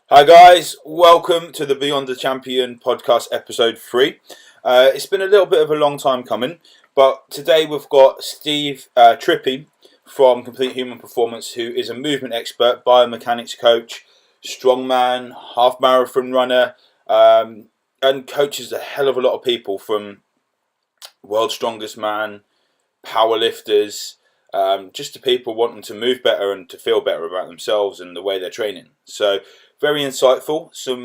Hi guys, welcome to the Beyond the Champion podcast episode 3. It's been a little bit of a long time coming, but today we've got Steve Trippi from Complete Human Performance, who is a movement expert, biomechanics coach, strongman, half marathon runner, and coaches a hell of a lot of people from world's strongest man, powerlifters, just to people wanting to move better and to feel better about themselves and the way they're training. So very insightful, some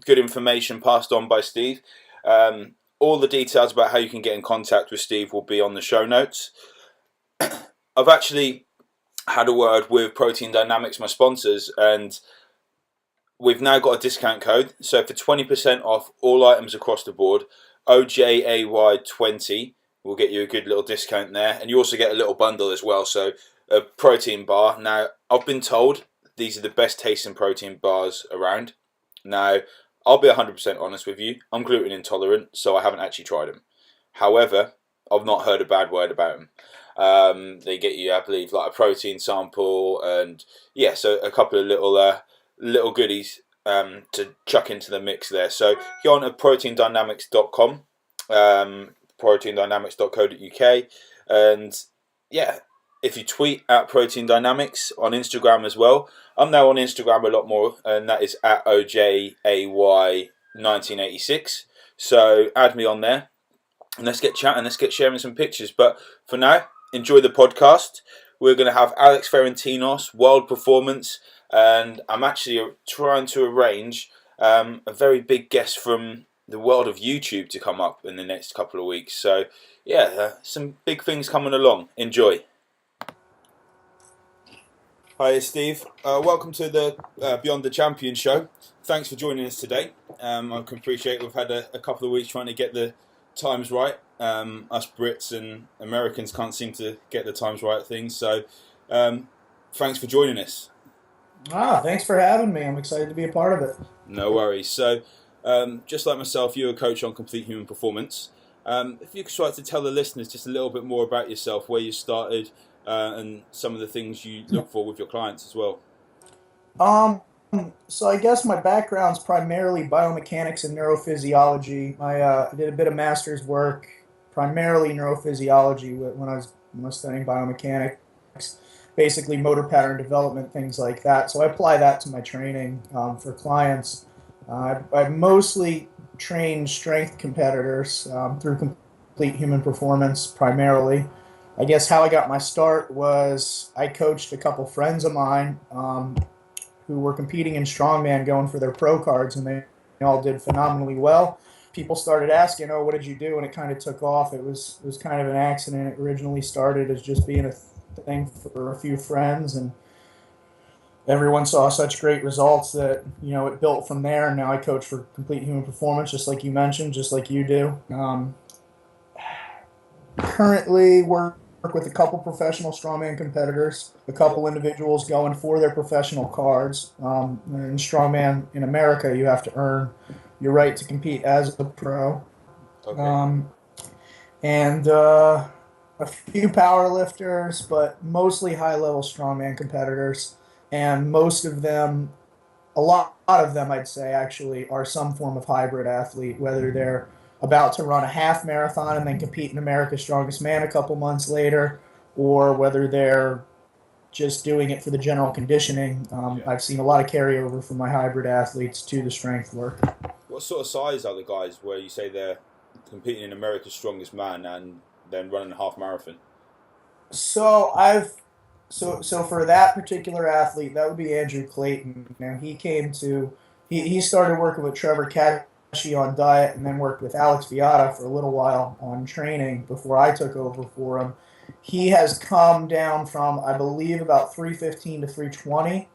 good information passed on by Steve. All the details about how you can get in contact with Steve will be on the show notes. I've actually had a word with Protein Dynamics, my sponsors, and we've now got a discount code. So for 20% off all items across the board, OJAY20 will get you a good little discount there. And you also get a little bundle as well, so a protein bar. Now, I've been told these are the best tasting protein bars around. Now, I'll be 100% honest with you. I'm gluten intolerant, so I haven't actually tried them. However, I've not heard a bad word about them. They get you, I believe, like a protein sample and, yeah, so a couple of little goodies to chuck into the mix there. So go on to proteindynamics.com, proteindynamics.co.uk, and yeah, if you tweet at Protein Dynamics on Instagram as well. I'm now on Instagram a lot more, and that is at OJAY1986. So add me on there, and let's get chatting, let's get sharing some pictures. But for now, enjoy the podcast. We're going to have Alex Ferentinos, World Performance, and I'm actually trying to arrange a very big guest from the world of YouTube to come up in the next couple of weeks. So yeah, some big things coming along. Enjoy. Hi, Steve. Welcome to the Beyond the Champion show. Thanks for joining us today. I can appreciate we've had a couple of weeks trying to get the times right. Us Brits and Americans can't seem to get the times right things. So thanks for joining us. Thanks for having me. I'm excited to be a part of it. No worries. So just like myself, you're a coach on Complete Human Performance. If you could try to tell the listeners just a little bit more about yourself, where you started, and some of the things you look for with your clients as well. So I guess my background's primarily biomechanics and neurophysiology. I did a bit of master's work, primarily neurophysiology when I was studying biomechanics, basically motor pattern development, things like that. So I apply that to my training for clients. I mostly train strength competitors through Complete Human Performance primarily. I guess how I got my start was I coached a couple friends of mine who were competing in strongman, going for their pro cards, and they all did phenomenally well. People started asking, "Oh, what did you do?" And it kind of took off. It was kind of an accident. It originally started as just being a thing for a few friends, and everyone saw such great results that it built from there. And now I coach for Complete Human Performance, just like you mentioned, just like you do. Currently, work with a couple professional strongman competitors, a couple individuals going for their professional cards. In strongman in America, you have to earn your right to compete as a pro. Okay. And a few power lifters, but mostly high-level strongman competitors. And most of them, a lot of them, I'd say, actually, are some form of hybrid athlete, whether they're about to run a half marathon and then compete in America's Strongest Man a couple months later, or whether they're just doing it for the general conditioning. Yeah. I've seen a lot of carryover from my hybrid athletes to the strength work. What sort of size are the guys where you say they're competing in America's Strongest Man and then running a half marathon? So I've so for that particular athlete, that would be Andrew Clayton. Now he started working with Trevor Kadashi on diet, and then worked with Alex Viata for a little while on training before I took over for him. He has come down from, I believe, about 315 to 320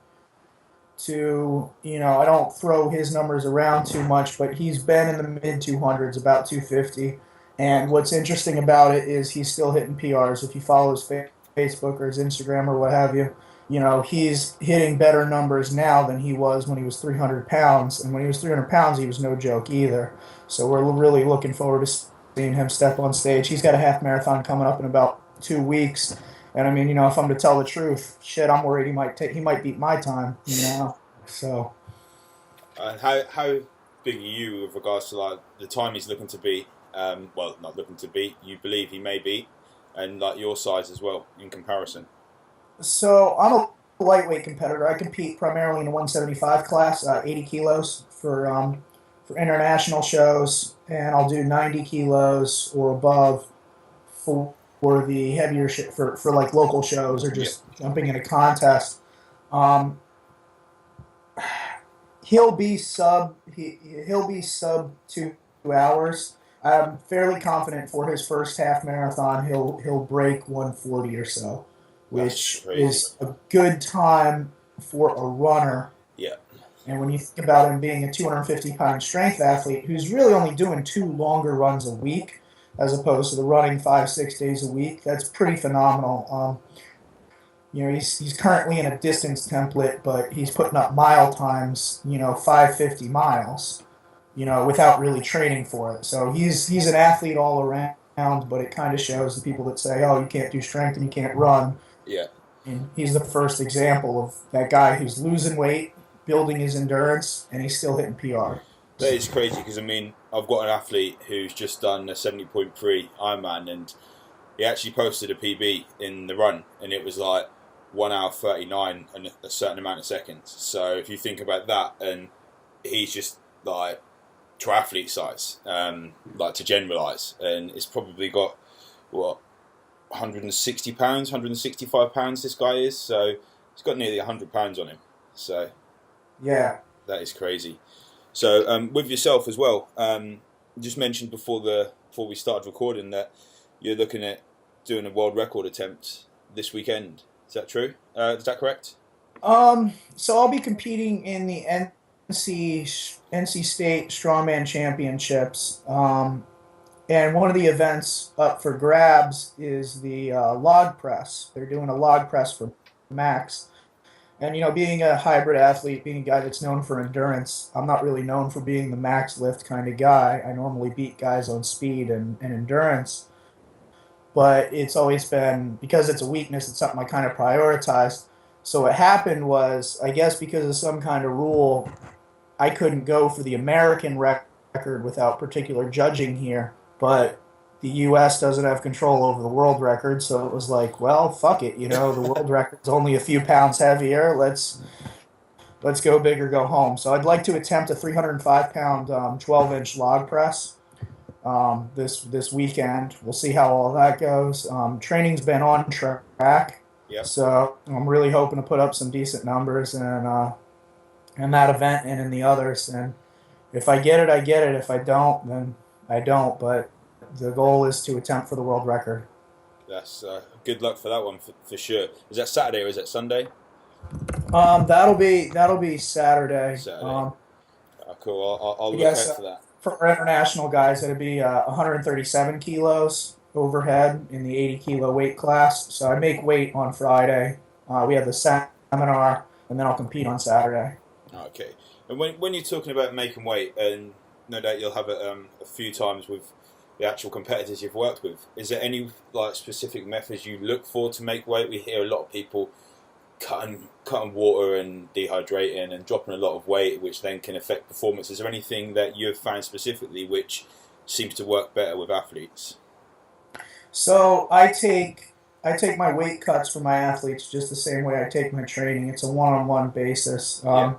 to, I don't throw his numbers around too much, but he's been in the mid 200s, about 250. And what's interesting about it is he's still hitting PRs. If you follow his Facebook or his Instagram or what have you, he's hitting better numbers now than he was when he was 300 pounds. And when he was 300 pounds, he was no joke either. So we're really looking forward to seeing him step on stage. He's got a half marathon coming up in about 2 weeks. And I mean, if I'm to tell the truth, shit, I'm worried he might beat my time. So And how big are you with regards to like the time he's looking to be? Well, not looking to beat. You believe he may beat, and like your size as well in comparison. So I'm a lightweight competitor. I compete primarily in the 175 class, 80 kilos for international shows, and I'll do 90 kilos or above for the heavier for like local shows or Yeah, just jumping in a contest. Um, he'll be sub 2 hours. I'm fairly confident for his first half marathon he'll break 140 or so, that's which crazy. is a good time for a runner. Yeah, And when you think about him being a 250-pound strength athlete who's really only doing two longer runs a week, as opposed to the running 5 6 days a week, that's pretty phenomenal. He's currently in a distance template, but he's putting up mile times, 550 miles, without really training for it. So he's an athlete all around, but it kind of shows the people that say, oh, you can't do strength and you can't run. yeah. And he's the first example of that guy who's losing weight, building his endurance, and he's still hitting PR. That is crazy because I mean I've got an athlete who's just done a 70.3 Ironman and he actually posted a PB in the run and it was like 1 hour 39 and a certain amount of seconds. So if you think about that, and he's just like triathlete size, like to generalise, and it's probably got what 160 pounds, 165 pounds. This guy is so he's got nearly 100 pounds on him. So Yeah. that is crazy. So with yourself as well, you just mentioned before we started recording that you're looking at doing a world record attempt this weekend. Is that true? Is that correct? So I'll be competing in the NC State Strongman Championships. And one of the events up for grabs is the log press. They're doing a log press for Max. And being a hybrid athlete, being a guy that's known for endurance, I'm not really known for being the max lift kind of guy. I normally beat guys on speed and endurance, but it's always been because it's a weakness. It's something I kind of prioritized. So what happened was, I guess because of some kind of rule, I couldn't go for the American record without particular judging here, but the U.S. doesn't have control over the world record, so it was like, well, fuck it, the world record's only a few pounds heavier. Let's go big or go home. So I'd like to attempt a 305-pound 12-inch log press this weekend. We'll see how all that goes. Training's been on track, Yep. so I'm really hoping to put up some decent numbers in that event and in the others. And if I get it, I get it. If I don't, then I don't. But the goal is to attempt for the world record. That's good luck for that one for sure. Is that Saturday or is that Sunday? That'll be Saturday. Saturday. Cool. I'll I look guess out for that. for international guys, it'd be 137 kilos overhead in the 80 kilo weight class. So I make weight on Friday. We have the seminar, and then I'll compete on Saturday. Okay. And when you're talking about making weight, and no doubt you'll have it a few times with the actual competitors you've worked with, is there any like specific methods you look for to make weight? We hear a lot of people cutting water and dehydrating and dropping a lot of weight, which then can affect performance. Is there anything that you've found specifically which seems to work better with athletes? So I take my weight cuts for my athletes just the same way I take my training. It's a one-on-one basis. Yeah.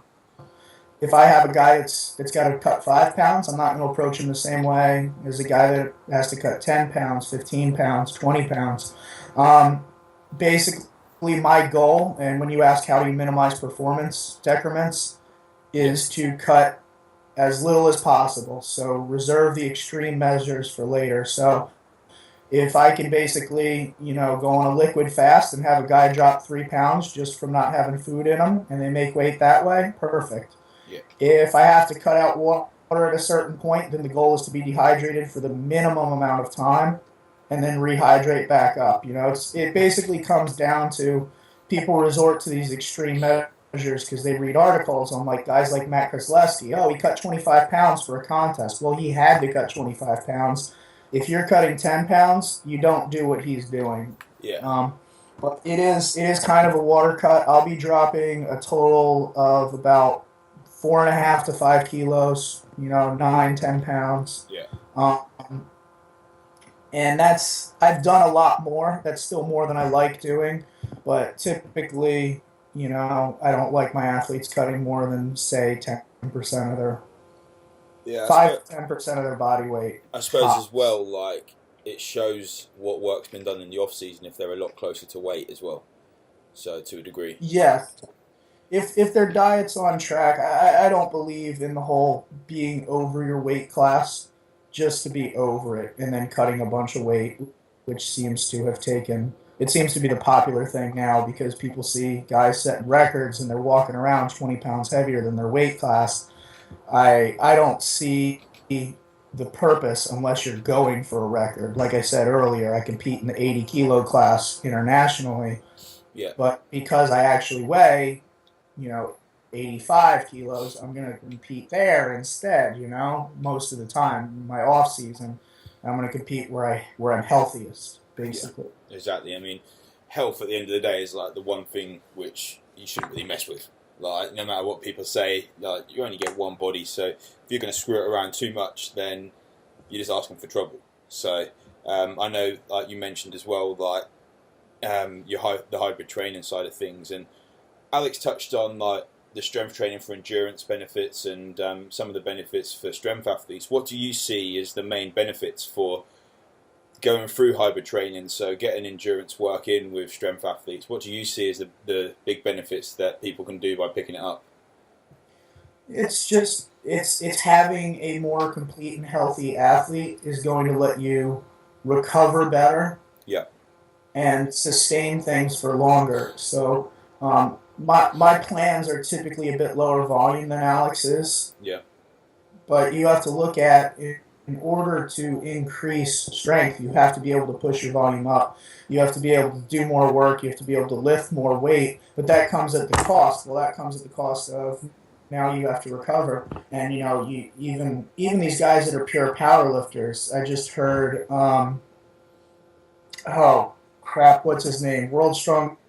If I have a guy that's got to cut 5 pounds, I'm not going to approach him the same way as a guy that has to cut 10 pounds, 15 pounds, 20 pounds. Basically, my goal, and when you ask how do you minimize performance decrements, is to cut as little as possible. So reserve the extreme measures for later. So if I can basically, go on a liquid fast and have a guy drop 3 pounds just from not having food in them and they make weight that way, perfect. Yeah. If I have to cut out water at a certain point, then the goal is to be dehydrated for the minimum amount of time and then rehydrate back up. It basically comes down to people resort to these extreme measures because they read articles on like guys like Matt Kozlowski. Oh, he cut 25 pounds for a contest. Well, he had to cut 25 pounds. If you're cutting 10 pounds, you don't do what he's doing. Yeah. But it is kind of a water cut. I'll be dropping a total of about 4.5 to 5 kilos, 9, 10 pounds. Yeah. Um, and I've done a lot more. That's still more than I like doing, but typically, I don't like my athletes cutting more than say 10% of their Yeah, 5 to 10% of their body weight I suppose as tops. well, like it shows what work's been done in the off season if they're a lot closer to weight as well. So to a degree. Yes, if their diet's on track, I don't believe in the whole being over your weight class just to be over it and then cutting a bunch of weight, which seems to have taken. It seems to be the popular thing now because people see guys setting records and they're walking around 20 pounds heavier than their weight class. I don't see the purpose unless you're going for a record. Like I said earlier, I compete in the 80 kilo class internationally, Yeah, but because I actually weigh, you know, 85 kilos, I'm going to compete there instead, most of the time in my off season. I'm going to compete where I'm healthiest, yeah, basically. exactly. I mean, health at the end of the day is like the one thing which you shouldn't really mess with. Like no matter what people say, like you only get one body, so if you're going to screw it around too much, then you're just asking for trouble. So I know, like you mentioned as well, like the hybrid training side of things, and Alex touched on like the strength training for endurance benefits and some of the benefits for strength athletes. What do you see as the main benefits for going through hybrid training? So getting endurance work in with strength athletes. What do you see as the big benefits that people can do by picking it up? It's just it's having a more complete and healthy athlete is going to let you recover better Yeah, and sustain things for longer. So my plans are typically a bit lower volume than Alex's, yeah, but you have to look at in order to increase strength, you have to be able to push your volume up. You have to be able to do more work. You have to be able to lift more weight, but that comes at the cost. Well, that comes at the cost of now you have to recover. And you even these guys that are pure power lifters. I just heard oh crap, what's his name? World's strongest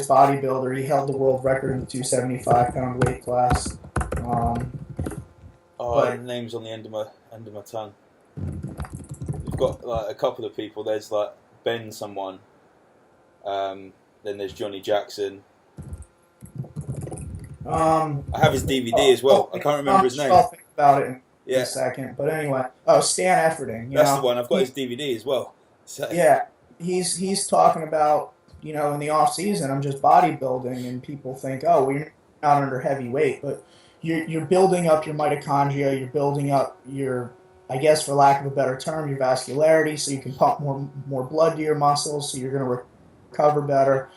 bodybuilder. He held the world record in the 275-pound weight class. Um, oh, the but name's on the end of my tongue. We've got like a couple of people. There's like Ben someone. Then there's Johnny Jackson. I have his DVD as well. I can't remember his name. I'll think about it in Yeah, a second. But anyway, Stan Efferding. that's the one. I've got his DVD as well. So Yeah, he's talking about in the off season I'm just bodybuilding, and people think, oh, well, you're not under heavy weight, but you're building up your mitochondria, you're building up your, I guess for lack of a better term, your vascularity, so you can pump more blood to your muscles, so you're going to recover better.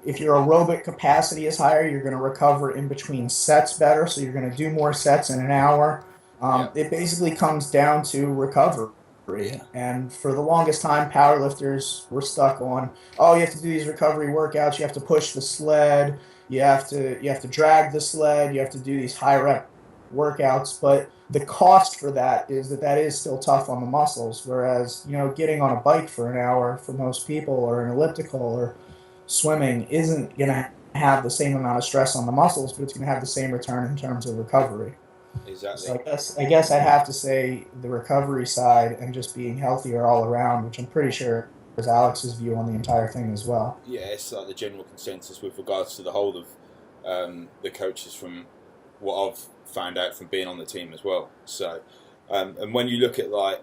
If your aerobic capacity is higher, you're going to recover in between sets better, so you're going to do more sets in an hour. yeah, It basically comes down to recovery. yeah, And for the longest time, powerlifters were stuck on, oh, you have to do these recovery workouts. You have to push the sled. You have to drag the sled. You have to do these high rep workouts. But the cost for that is that is still tough on the muscles. Whereas getting on a bike for an hour for most people, or an elliptical, or swimming isn't gonna have the same amount of stress on the muscles, but it's gonna have the same return in terms of recovery. So exactly. I guess I'd have to say the recovery side and just being healthier all around, which I'm pretty sure is Alex's view on the entire thing as well. Yeah, it's like the general consensus with regards to the whole of the coaches from what I've found out from being on the team as well. So, and when you look at like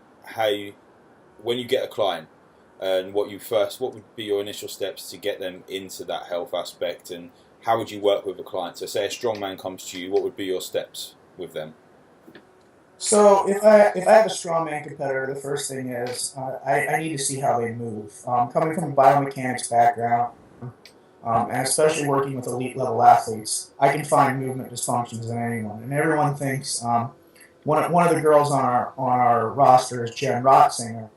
when you get a client and what would be your initial steps to get them into that health aspect, and how would you work with a client? So, say a strongman comes to you, what would be your steps with them? So if I have a strongman competitor, the first thing is I need to see how they move. Coming from a biomechanics background, and especially working with elite level athletes, I can find movement dysfunctions in anyone. And everyone thinks one of the girls on our roster is Jen Rotzinger,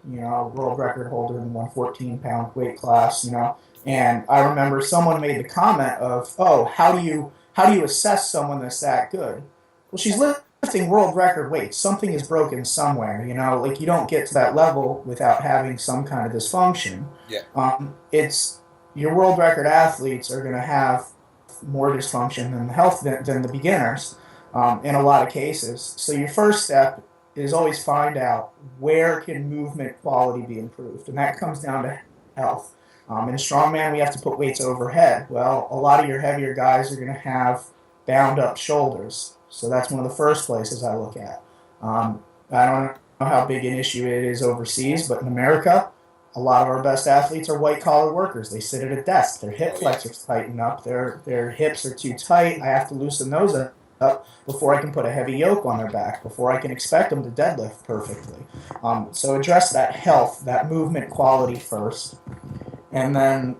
world record holder in the 114-pound weight class. And I remember someone made the comment of, oh, how do you assess someone that's that good? Well, she's lifting world record weights. Something is broken somewhere. Like you don't get to that level without having some kind of dysfunction. Yeah, It's your world record athletes are going to have more dysfunction than the beginners. in a lot of cases. So your first step is always find out where can movement quality be improved, and that comes down to health. In strongman, we have to put weights overhead. Well, a lot of your heavier guys are going to have bound up shoulders, so that's one of the first places I look at. I don't know how big an issue it is overseas, but in America, a lot of our best athletes are white collar workers. They sit at a desk. Their hip flexors tighten up. Their hips are too tight. I have to loosen those up before I can put a heavy yoke on their back, before I can expect them to deadlift perfectly. So address that health, that movement quality first, and then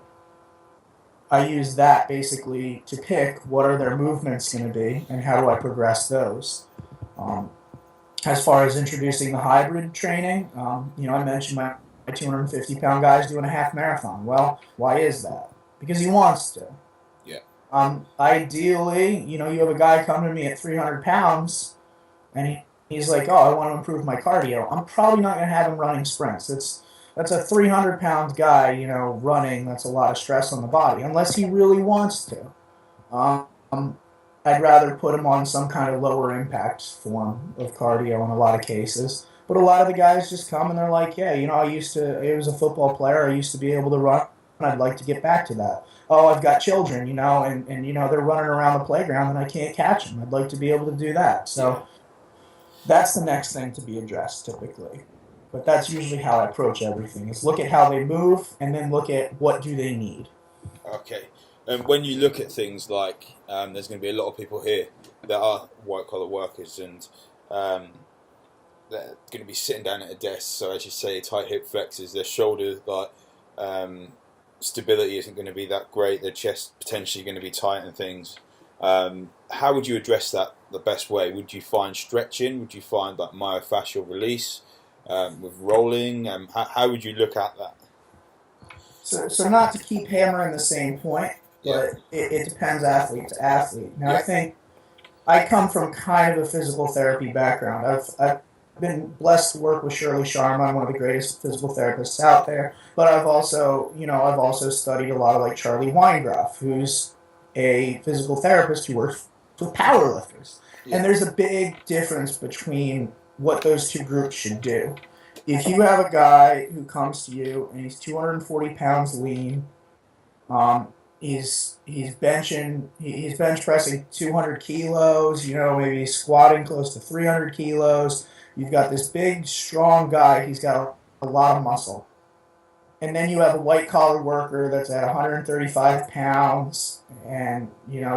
I use that basically to pick what are their movements going to be and how do I progress those. Um, as far as introducing the hybrid training, I mentioned my 250-pound guy's doing a half marathon. Well, why is that? Because he wants to. Yeah. Ideally, you have a guy come to me at 300 pounds, and he's like, "Oh, I want to improve my cardio." I'm probably not going to have him running sprints. That's a 300-pound guy, running. That's a lot of stress on the body, unless he really wants to. Um, I'd rather put him on some kind of lower impact form of cardio in a lot of cases. But a lot of the guys just come and they're like, yeah, I was a football player. I used to be able to run. I'd like to get back to that. Oh, I've got children, and they're running around the playground and I can't catch them. I'd like to be able to do that. So that's the next thing to be addressed typically. But that's usually how I approach everything is look at how they move and then look at what do they need. Okay. And when you look at things like, there's going to be a lot of people here that are white collar workers, and they're going to be sitting down at a desk. So as you say, tight hip flexors, their shoulders, stability isn't going to be that great. Their chest potentially going to be tight and things. How would you address that the best way? Would you find stretching? Would you find like myofascial release with rolling? How would you look at that? So not to keep hammering the same point, but it depends athlete to athlete. Now, I think I come from kind of a physical therapy background. I've been blessed to work with Shirley Sharma, one of the greatest physical therapists out there. But I've also studied a lot of like Charlie Weingraf, who's a physical therapist who works with powerlifters. And there's a big difference between what those two groups should do. If you have a guy who comes to you and he's 240 pounds lean, he's bench pressing 200 kilos, maybe squatting close to 300 kilos. You've got this big, strong guy. He's got a lot of muscle. And then you have a white collar worker that's at 135 pounds, and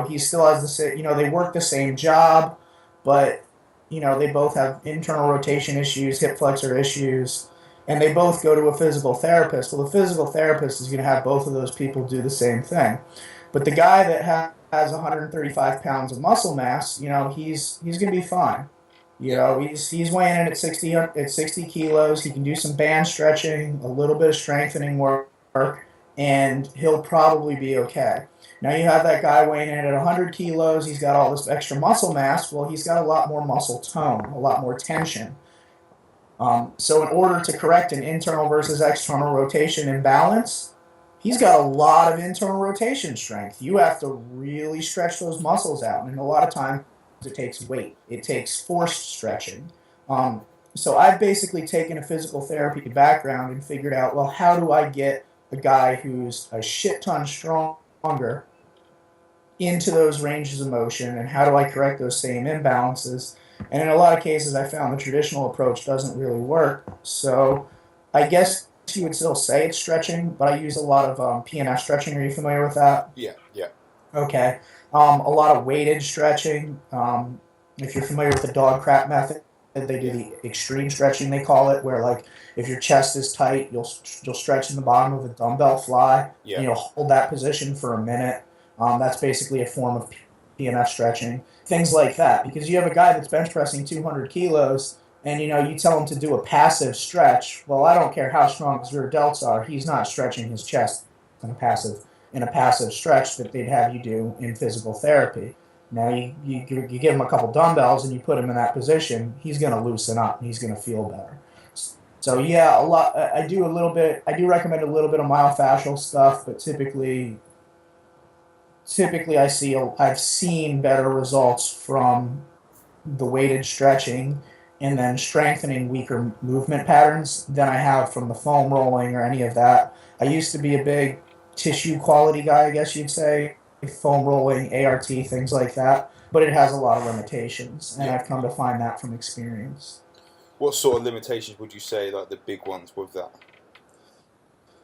he still has the same. They work the same job, but they both have internal rotation issues, hip flexor issues, and they both go to a physical therapist. Well, the physical therapist is going to have both of those people do the same thing. But the guy that has 135 pounds of muscle mass, he's going to be fine. He's weighing in at 60 kilos. He can do some band stretching, a little bit of strengthening work, and he'll probably be okay. Now you have that guy weighing in at 100 kilos. He's got all this extra muscle mass. Well, he's got a lot more muscle tone, a lot more tension. So in order to correct an internal versus external rotation imbalance, he's got a lot of internal rotation strength. You have to really stretch those muscles out, and a lot of times it takes weight. It takes forced stretching. So I've basically taken a physical therapy background and figured out, well, how do I get a guy who's a shit ton stronger into those ranges of motion, and how do I correct those same imbalances? And in a lot of cases, I found the traditional approach doesn't really work. So I guess you would still say it's stretching, but I use a lot of PNF stretching. Are you familiar with that? Yeah. Okay. A lot of weighted stretching. If you're familiar with the dog crap method, they do the extreme stretching, they call it, where like if your chest is tight, you'll stretch in the bottom of a dumbbell fly, and you'll hold that position for a minute. That's basically a form of PNF stretching. Things like that, because you have a guy that's bench pressing 200 kilos, and you tell him to do a passive stretch. Well, I don't care how strong his rear delts are, he's not stretching his chest in a passive stretch that they'd have you do in physical therapy. Now you give him a couple dumbbells and you put him in that position, he's going to loosen up and he's going to feel better. So yeah, I do recommend a little bit of myofascial stuff, but typically I've seen better results from the weighted stretching and then strengthening weaker movement patterns than I have from the foam rolling or any of that. I used to be a big tissue quality guy, I guess you'd say, foam rolling, ART, things like that, but it has a lot of limitations, and Yeah. I've come to find that from experience. What sort of limitations would you say, like the big ones with that?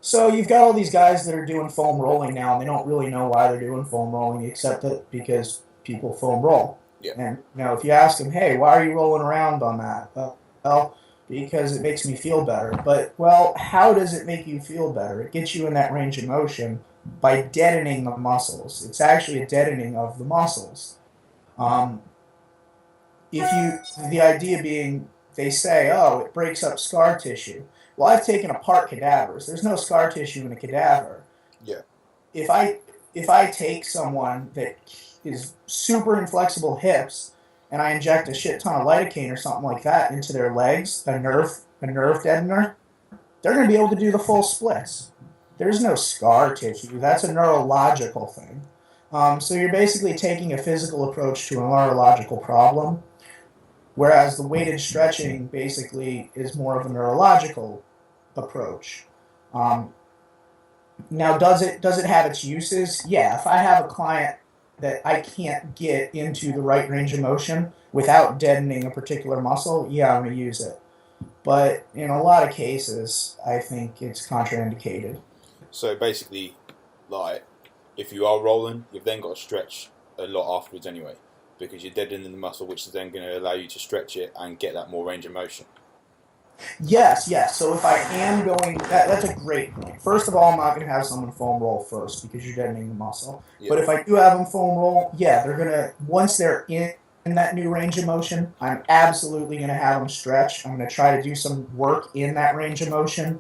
So you've got all these guys that are doing foam rolling now, and they don't really know why they're doing foam rolling, except that because people foam roll. Yeah. And if you ask them, hey, why are you rolling around on that? Well, because it makes me feel better. But, well, how does it make you feel better? It gets you in that range of motion by deadening the muscles. It's actually a deadening of the muscles. Um, the idea being, they say, oh, it breaks up scar tissue. Well, I've taken apart cadavers. There's no scar tissue in a cadaver. Yeah. If I take someone that is super inflexible hips and I inject a shit ton of lidocaine or something like that into their legs, a nerve deadener, they're going to be able to do the full splits. There's no scar tissue. That's a neurological thing. So you're basically taking a physical approach to a neurological problem, whereas the weighted stretching basically is more of a neurological approach. Now, does it have its uses? Yeah. If I have a client that I can't get into the right range of motion without deadening a particular muscle, yeah, I'm going to use it. But in a lot of cases, I think it's contraindicated. So basically, like, if you are rolling, you've then got to stretch a lot afterwards anyway, because you're deadening the muscle, which is then going to allow you to stretch it and get that more range of motion. Yes. So if I am going, that's a great point. First of all, I'm not going to have someone foam roll first because you're deadening the muscle. Yeah. But if I do have them foam roll, yeah, they're going to, once they're in that new range of motion, I'm absolutely going to have them stretch. I'm going to try to do some work in that range of motion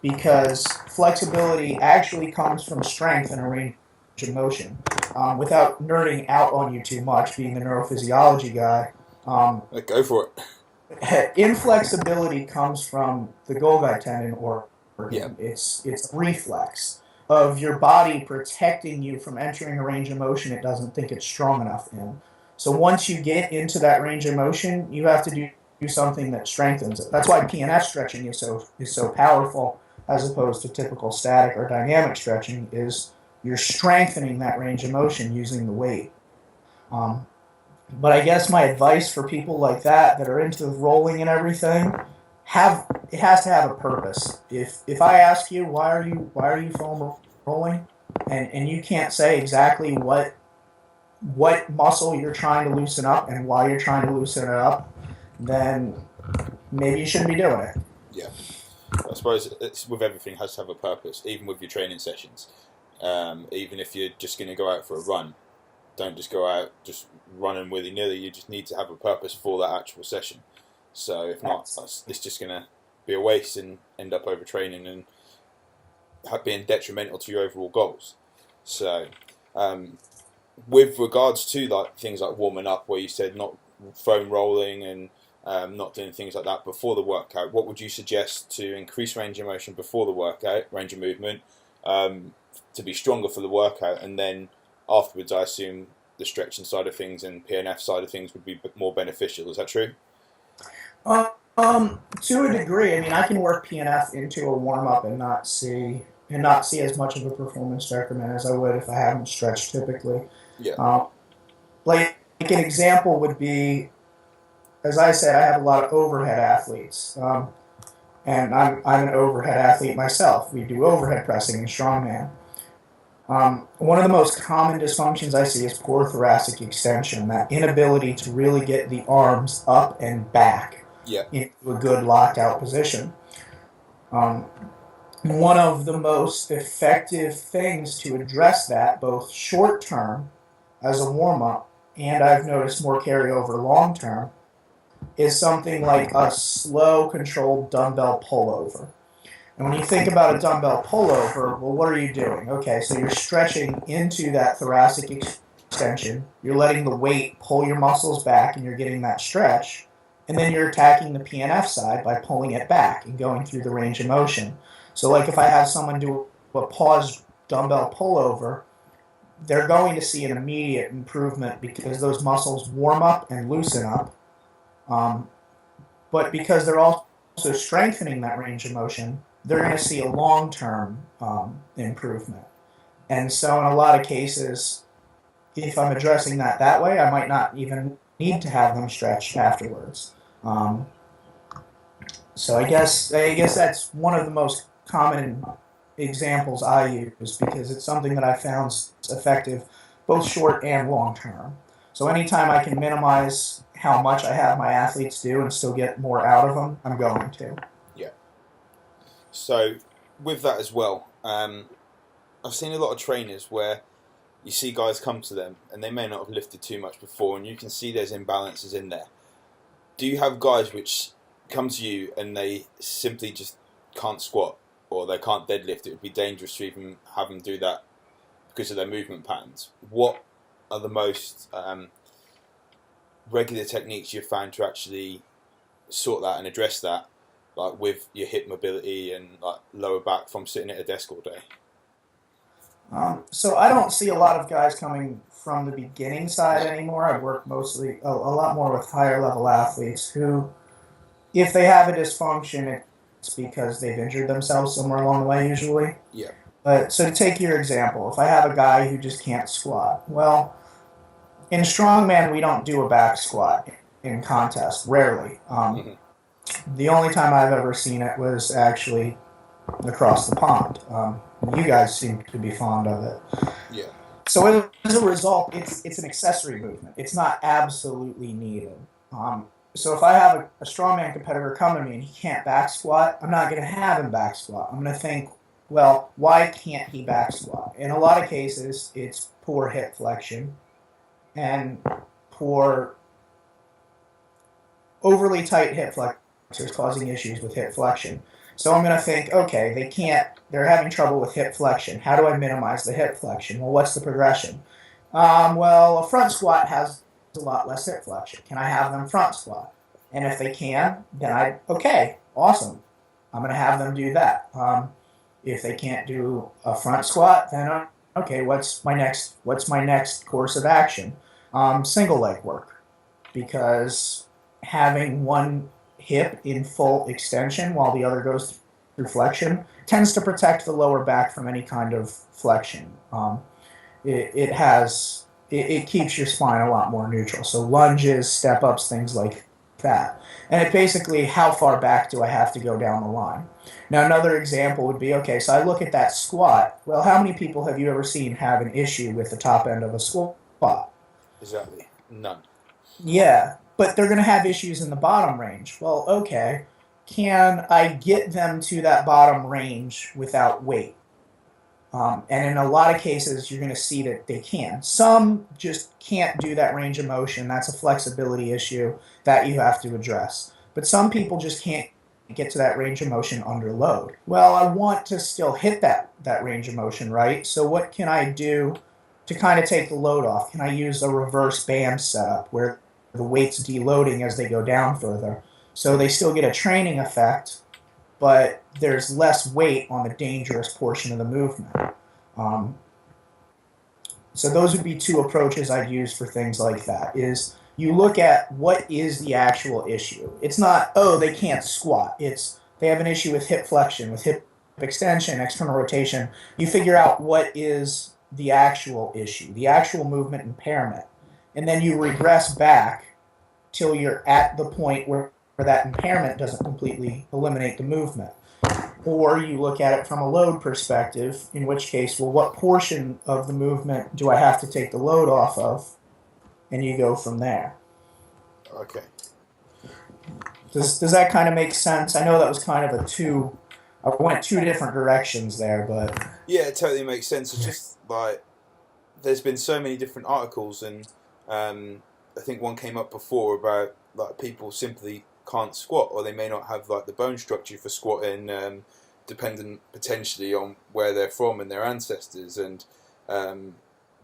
because flexibility actually comes from strength in a range of motion. Without nerding out on you too much, being the neurophysiology guy. Go for it. Inflexibility comes from the Golgi tendon organ. Yeah. It's a reflex of your body protecting you from entering a range of motion it doesn't think it's strong enough in. So once you get into that range of motion, you have to do something that strengthens it. That's why PNF stretching is so powerful as opposed to typical static or dynamic stretching, is you're strengthening that range of motion using the weight. But I guess my advice for people like that are into rolling and everything, it has to have a purpose. If I ask you why are you foam rolling, and you can't say exactly what muscle you're trying to loosen up and why you're trying to loosen it up, then maybe you shouldn't be doing it. Yeah. I suppose it's with everything, it has to have a purpose, even with your training sessions. Even if you're just going to go out for a run, don't just go out just running willy-nilly. You just need to have a purpose for that actual session. So if not, it's just going to be a waste and end up overtraining and being detrimental to your overall goals. So with regards to like things like warming up, where you said not foam rolling and not doing things like that before the workout, what would you suggest to increase range of motion before the workout, range of movement, to be stronger for the workout, and then afterwards, I assume the stretching side of things and PNF side of things would be more beneficial. Is that true? To a degree. I mean, I can work PNF into a warm up and not see as much of a performance decrement as I would if I haven't stretched typically. Yeah. Like an example would be, as I said, I have a lot of overhead athletes, and I'm an overhead athlete myself. We do overhead pressing in strongman. One of the most common dysfunctions I see is poor thoracic extension, that inability to really get the arms up and back into a good locked out position. One of the most effective things to address that, both short term as a warm up, and I've noticed more carryover long term, is something like a slow controlled dumbbell pullover. And when you think about a dumbbell pullover, well, what are you doing? Okay, so you're stretching into that thoracic extension. You're letting the weight pull your muscles back, and you're getting that stretch. And then you're attacking the PNF side by pulling it back and going through the range of motion. So like if I have someone do a paused dumbbell pullover, they're going to see an immediate improvement because those muscles warm up and loosen up. Um, but because they're also strengthening that range of motion, they're going to see a long-term improvement. And so in a lot of cases, if I'm addressing that way, I might not even need to have them stretched afterwards. Um, so I guess that's one of the most common examples I use because it's something that I found effective both short and long term. So anytime I can minimize how much I have my athletes do and still get more out of them, I'm going to. Yeah. So with that as well, I've seen a lot of trainers where you see guys come to them and they may not have lifted too much before, and you can see there's imbalances in there. Do you have guys which come to you and they simply just can't squat or they can't deadlift? It would be dangerous to even have them do that because of their movement patterns. What are the most regular techniques you've found to actually sort that and address that, like with your hip mobility and like lower back from sitting at a desk all day? So I don't see a lot of guys coming from the beginning side anymore. I work mostly a lot more with higher level athletes who, if they have a dysfunction, it's because they've injured themselves somewhere along the way usually. Yeah. So to take your example, if I have a guy who just can't squat, well, in strongman we don't do a back squat in contest, rarely. The only time I've ever seen it was actually across the pond. You guys seem to be fond of it. Yeah. So as a result, it's an accessory movement. It's not absolutely needed. So if I have a strongman competitor come to me and he can't back squat, I'm not going to have him back squat. I'm going to think, well, why can't he back squat? In a lot of cases, it's poor hip flexion and poor, overly tight hip flexors causing issues with hip flexion. So I'm going to think, okay, they're having trouble with hip flexion. How do I minimize the hip flexion? Well, what's the progression? Well, a front squat has a lot less hip flexion. Can I have them front squat? And if they can, then okay, awesome. I'm going to have them do that. If they can't do a front squat, then okay, what's my next course of action? Single leg work, because having one hip in full extension while the other goes through flexion tends to protect the lower back from any kind of flexion. It keeps your spine a lot more neutral. So lunges, step ups, things like that. And it basically, how far back do I have to go down the line? Now another example would be, okay, so I look at that squat. Well, how many people have you ever seen have an issue with the top end of a squat? Exactly. None. Yeah, but they're going to have issues in the bottom range. Well, okay, can I get them to that bottom range without weight? And in a lot of cases, you're going to see that they can. Some just can't do that range of motion. That's a flexibility issue that you have to address. But some people just can't get to that range of motion under load. Well, I want to still hit that range of motion, right? So what can I do to kind of take the load off? Can I use a reverse band setup where the weight's deloading as they go down further? So they still get a training effect, but there's less weight on the dangerous portion of the movement. So those would be two approaches I'd use for things like that. Is you look at what is the actual issue. It's not, oh, they can't squat. It's they have an issue with hip flexion, with hip extension, external rotation. You figure out what is the actual issue, the actual movement impairment, and then you regress back till you're at the point where that impairment doesn't completely eliminate the movement. Or you look at it from a load perspective, in which case, well, what portion of the movement do I have to take the load off of? And you go from there. Okay. Does that kind of make sense? I know that was kind of I went two different directions there, but... Yeah, it totally makes sense. It's just like, there's been so many different articles, and I think one came up before about like people simply can't squat, or they may not have like the bone structure for squatting, dependent potentially on where they're from and their ancestors, and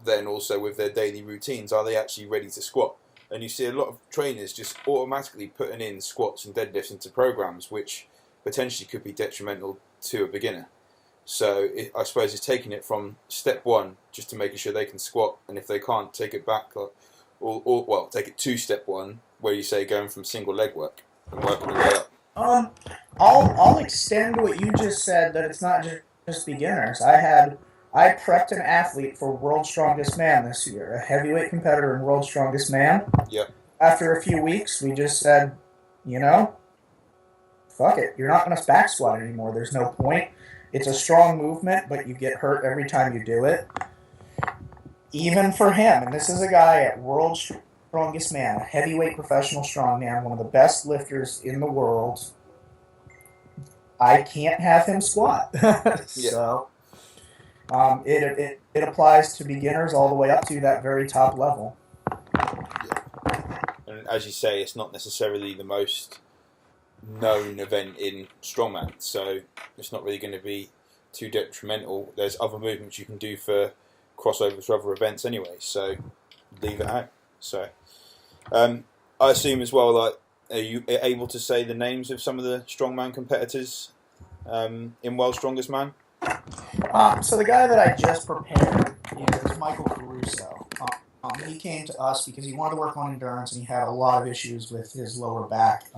then also with their daily routines, are they actually ready to squat? And you see a lot of trainers just automatically putting in squats and deadlifts into programs, which potentially could be detrimental to a beginner. So I suppose it's taking it from step one, just to making sure they can squat, and if they can't, take it back like Or take it to step one, where you say going from single leg work and working your way up. Um, I'll extend what you just said that it's not just beginners. I prepped an athlete for World's Strongest Man this year, a heavyweight competitor in World's Strongest Man. Yeah. After a few weeks, we just said, you know, fuck it, you're not going to back squat anymore. There's no point. It's a strong movement, but you get hurt every time you do it. Even for him, and this is a guy at World's Strongest Man, a heavyweight professional strongman, one of the best lifters in the world. I can't have him squat. So it applies to beginners all the way up to that very top level. Yeah. And as you say, it's not necessarily the most known event in strongman, so it's not really going to be too detrimental. There's other movements you can do for crossovers for other events anyway, so leave it out. So I assume as well, like, are you able to say the names of some of the strongman competitors in World's Strongest Man? So the guy that I just prepared is Michael Caruso. He came to us because he wanted to work on endurance, and he had a lot of issues with his lower back,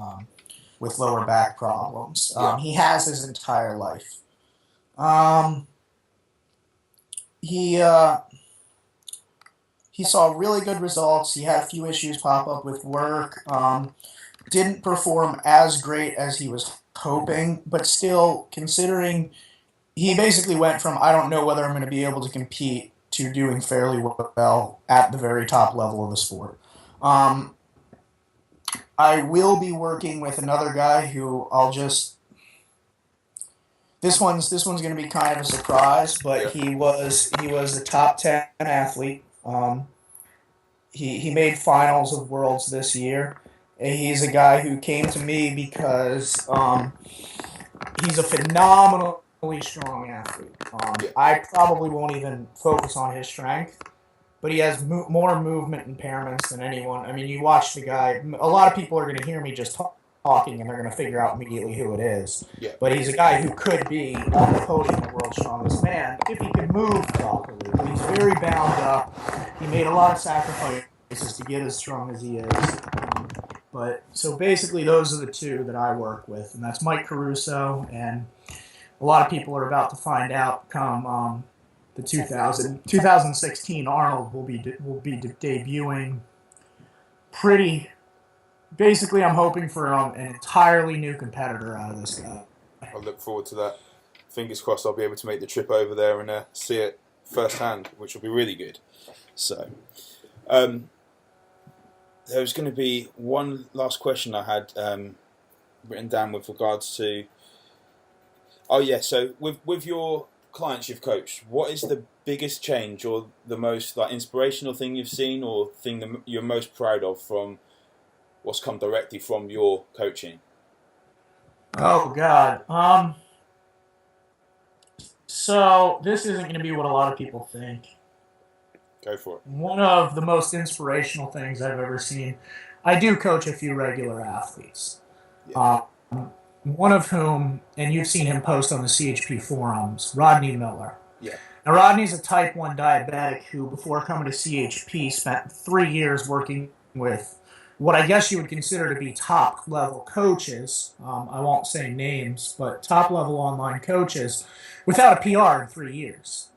problems. He has his entire life. He saw really good results. He had a few issues pop up with work. Didn't perform as great as he was hoping, but still, considering he basically went from I don't know whether I'm going to be able to compete to doing fairly well at the very top level of the sport. I will be working with another guy who I'll just. This one's going to be kind of a surprise, but he was a top 10 athlete. He made finals of Worlds this year. And he's a guy who came to me because he's a phenomenally strong athlete. I probably won't even focus on his strength, but he has more movement impairments than anyone. I mean, you watch the guy. A lot of people are going to hear me just talking, and they're going to figure out immediately who it is. Yeah. But he's a guy who could be on the podium of World's Strongest Man if he could move properly. But he's very bound up. He made a lot of sacrifices to get as strong as he is. But so basically, those are the two that I work with, and that's Mike Caruso, and a lot of people are about to find out come the 2016 Arnold will be debuting. Basically, I'm hoping for an entirely new competitor out of this guy. I look forward to that. Fingers crossed I'll be able to make the trip over there and see it firsthand, which will be really good. So, there was going to be one last question I had written down with regards to. Oh yeah, so with your clients you've coached, what is the biggest change or the most inspirational thing you've seen, or thing that you're most proud of from what's come directly from your coaching? Oh God. So this isn't going to be what a lot of people think. Go for it. One of the most inspirational things I've ever seen. I do coach a few regular athletes. Yeah. One of whom, and you've seen him post on the CHP forums, Rodney Miller. Yeah. Now, Rodney's a type 1 diabetic who, before coming to CHP, spent 3 years working with what I guess you would consider to be top-level coaches. I won't say names, but top-level online coaches without a PR in 3 years.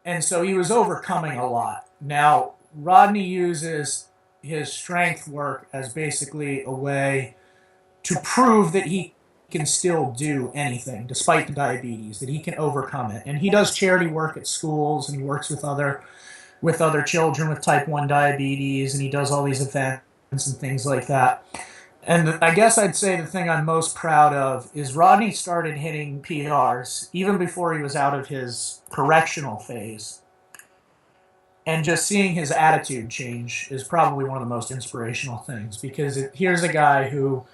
And so he was overcoming a lot. Now, Rodney uses his strength work as basically a way to prove that he can still do anything despite the diabetes, that he can overcome it. And he does charity work at schools, and he works with other children with type 1 diabetes, and he does all these events and things like that. And I guess I'd say the thing I'm most proud of is Rodney started hitting PRs even before he was out of his correctional phase. And just seeing his attitude change is probably one of the most inspirational things, because here's a guy who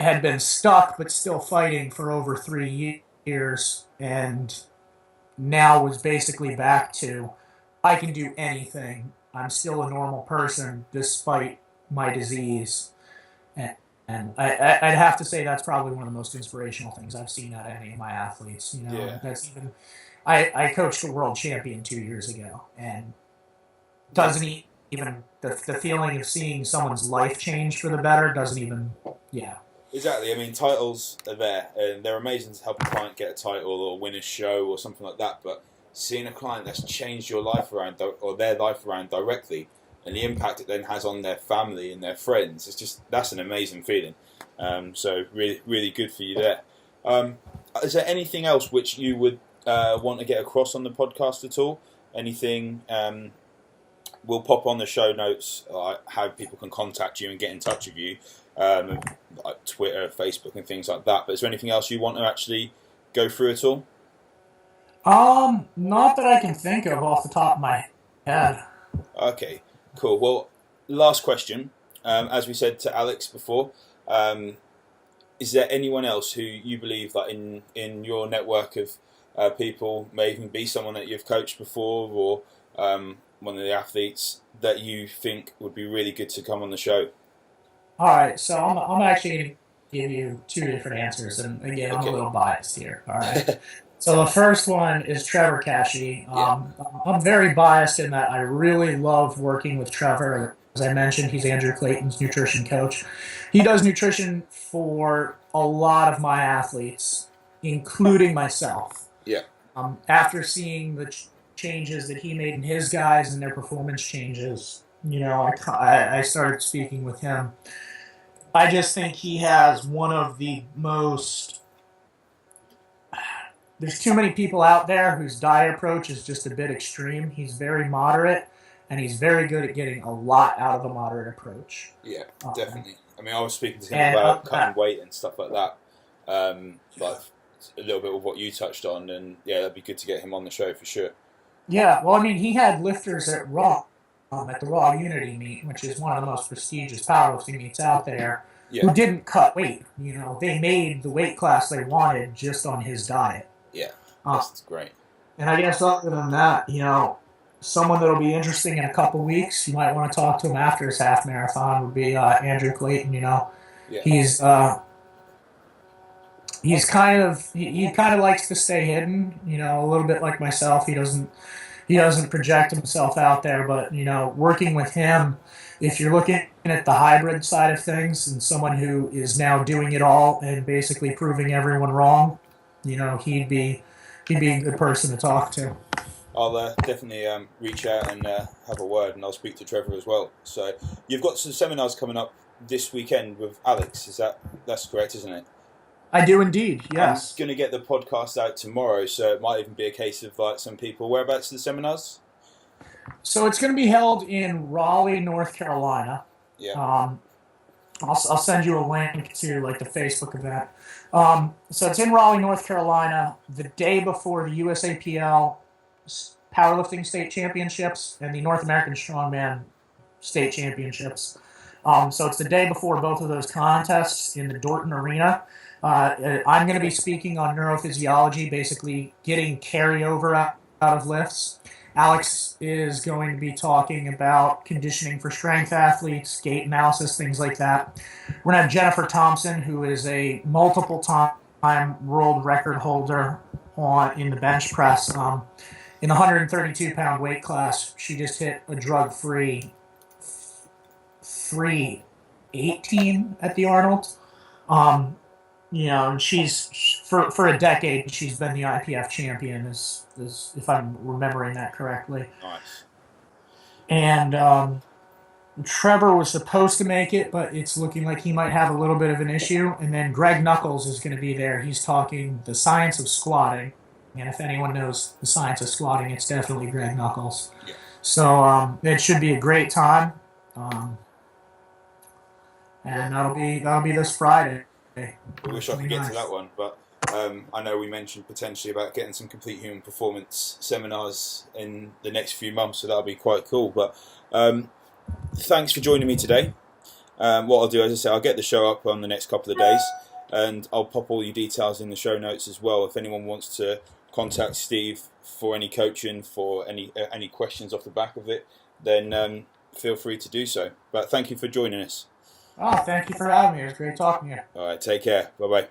had been stuck but still fighting for over 3 years, and now was basically back to, I can do anything. I'm still a normal person despite my disease. And I'd have to say that's probably one of the most inspirational things I've seen out of any of my athletes. You know, Yeah. that's even. I coached a world champion 2 years ago, and doesn't even the feeling of seeing someone's life change for the better doesn't even. Yeah. Exactly. I mean, titles are there, and they're amazing to help a client get a title or win a show or something like that. But seeing a client that's changed your life around or their life around directly, and the impact it then has on their family and their friends, that's an amazing feeling. So really, really good for you there. Is there anything else which you would want to get across on the podcast at all? Anything? We'll pop on the show notes how people can contact you and get in touch with you, like Twitter, Facebook, and things like that. But is there anything else you want to actually go through at all? Not that I can think of off the top of my head. Okay, cool. Well, last question. As we said to Alex before, is there anyone else who you believe that in your network of people may even be someone that you've coached before or one of the athletes that you think would be really good to come on the show? All right, so I'm actually going to give you two different answers, and again, I'm a little biased here. All right. So the first one is Trevor Cashy. I'm very biased in that I really love working with Trevor. As I mentioned, he's Andrew Clayton's nutrition coach. He does nutrition for a lot of my athletes, including myself. Yeah. After seeing the changes that he made in his guys and their performance changes, I started speaking with him. I just think he has one of the most. There's too many people out there whose diet approach is just a bit extreme. He's very moderate, and he's very good at getting a lot out of a moderate approach. Yeah, definitely. I mean, I was speaking to him about cutting weight and stuff like that. Like a little bit of what you touched on, and yeah, that'd be good to get him on the show for sure. Yeah, well, I mean, he had lifters at Raw, at the Raw Unity meet, which is one of the most prestigious powerlifting meets out there, who didn't cut weight. They made the weight class they wanted just on his diet. Yeah, that's great. And I guess other than that, someone that'll be interesting in a couple weeks, you might want to talk to him after his half marathon, would be Andrew Clayton. He's kind of likes to stay hidden, a little bit like myself. He doesn't project himself out there, but working with him, if you're looking at the hybrid side of things and someone who is now doing it all and basically proving everyone wrong, he'd be a good person to talk to. I'll definitely reach out and have a word, and I'll speak to Trevor as well. So you've got some seminars coming up this weekend with Alex. That's correct, isn't it? I do indeed, yes. I'm going to get the podcast out tomorrow, so it might even be a case of like some people. Whereabouts are the seminars? So it's going to be held in Raleigh, North Carolina. Yeah. I'll send you a link to like the Facebook event. So it's in Raleigh, North Carolina, the day before the USAPL Powerlifting State Championships and the North American Strongman State Championships. So it's the day before both of those contests in the Dorton Arena. I'm going to be speaking on neurophysiology, basically getting carryover out of lifts. Alex is going to be talking about conditioning for strength athletes, gait analysis, things like that. We're going to have Jennifer Thompson, who is a multiple-time world record holder in the bench press. In the 132-pound weight class, she just hit a drug-free 318 at the Arnold. And she's for a decade she's been the IPF champion, is if I'm remembering that correctly. Nice. And Trevor was supposed to make it, but it's looking like he might have a little bit of an issue. And then Greg Nuckols is going to be there. He's talking the science of squatting. And if anyone knows the science of squatting, it's definitely Greg Nuckols. Yeah. So it should be a great time. And that'll be this Friday. I wish I could get to that one, but I know we mentioned potentially about getting some complete human performance seminars in the next few months, so that'll be quite cool. But thanks for joining me today. What I'll do, as I say, I'll get the show up on the next couple of days, and I'll pop all your details in the show notes as well. If anyone wants to contact Steve for any coaching, for any questions off the back of it, then feel free to do so. But thank you for joining us. Oh, thank you for having me. It was great talking to you. All right, take care. Bye-bye.